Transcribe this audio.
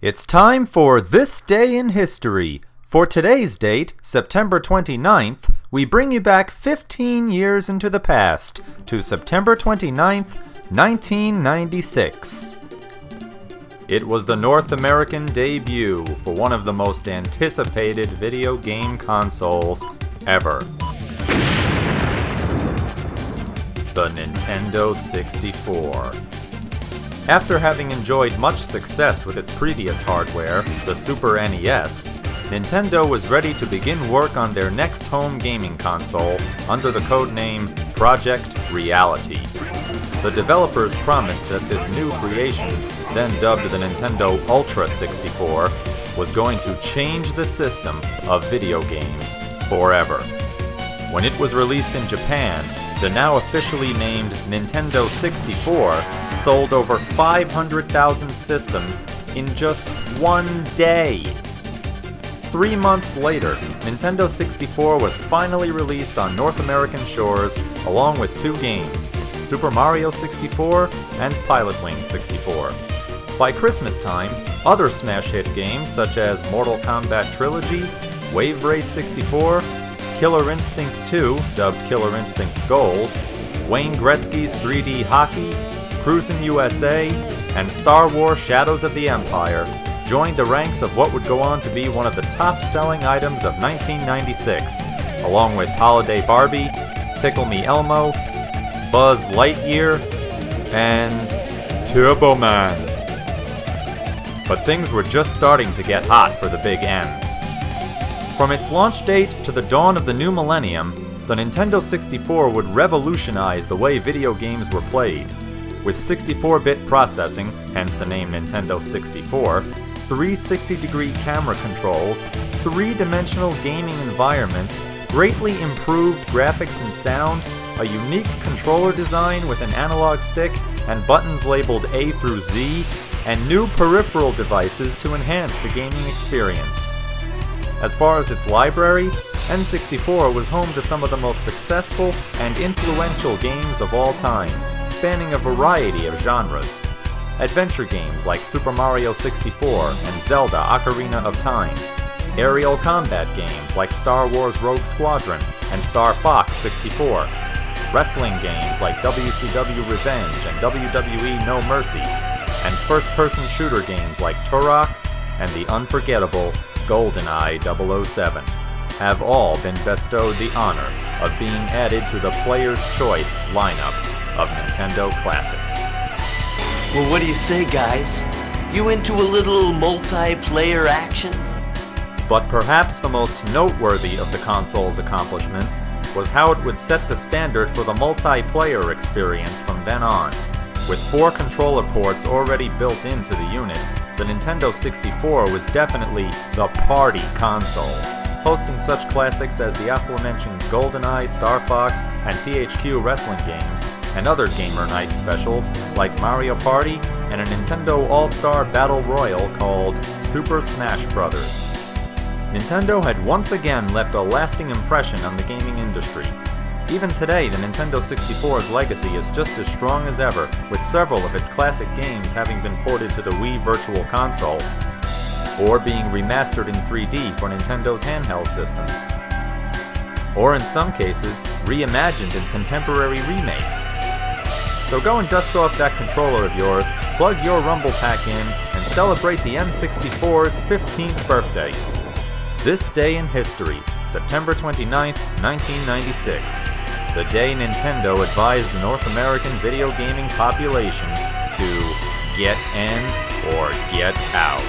It's time for This Day in History. For today's date, September 29th, we bring you back 15 years into the past, to September 29th, 1996. It was the North American debut for one of the most anticipated video game consoles ever. The Nintendo 64. After having enjoyed much success with its previous hardware, the Super NES, Nintendo was ready to begin work on their next home gaming console under the codename Project Reality. The developers promised that this new creation, then dubbed the Nintendo Ultra 64, was going to change the system of video games forever. When it was released in Japan, the now officially named Nintendo 64 sold over 500,000 systems in just one day. 3 months later, Nintendo 64 was finally released on North American shores along with two games, Super Mario 64 and Pilot Wings 64. By Christmas time, other smash hit games such as Mortal Kombat Trilogy, Wave Race 64, Killer Instinct 2, dubbed Killer Instinct Gold, Wayne Gretzky's 3D Hockey, Cruisin' USA, and Star Wars Shadows of the Empire joined the ranks of what would go on to be one of the top-selling items of 1996, along with Holiday Barbie, Tickle Me Elmo, Buzz Lightyear, and Turbo Man. But things were just starting to get hot for the Big N. From its launch date to the dawn of the new millennium, the Nintendo 64 would revolutionize the way video games were played. With 64-bit processing, hence the name Nintendo 64, 360-degree camera controls, three-dimensional gaming environments, greatly improved graphics and sound, a unique controller design with an analog stick and buttons labeled A through Z, and new peripheral devices to enhance the gaming experience. As far as its library, N64 was home to some of the most successful and influential games of all time, spanning a variety of genres. Adventure games like Super Mario 64 and Zelda Ocarina of Time, aerial combat games like Star Wars Rogue Squadron and Star Fox 64, wrestling games like WCW Revenge and WWE No Mercy, and first-person shooter games like Turok and the unforgettable GoldenEye 007 have all been bestowed the honor of being added to the Player's Choice lineup of Nintendo classics. Well, what do you say, guys? You into a little multiplayer action? But perhaps the most noteworthy of the console's accomplishments was how it would set the standard for the multiplayer experience from then on. With 4 controller ports already built into the unit, the Nintendo 64 was definitely the party console, hosting such classics as the aforementioned GoldenEye, Star Fox, and THQ wrestling games, and other Gamer Night specials like Mario Party and a Nintendo All-Star Battle Royale called Super Smash Bros. Nintendo had once again left a lasting impression on the gaming industry. Even today, the Nintendo 64's legacy is just as strong as ever, with several of its classic games having been ported to the Wii Virtual Console, or being remastered in 3D for Nintendo's handheld systems, or in some cases, reimagined in contemporary remakes. So go and dust off that controller of yours, plug your Rumble Pack in, and celebrate the N64's 15th birthday. This Day in History, September 29th, 1996, the day Nintendo advised the North American video gaming population to get in or get out.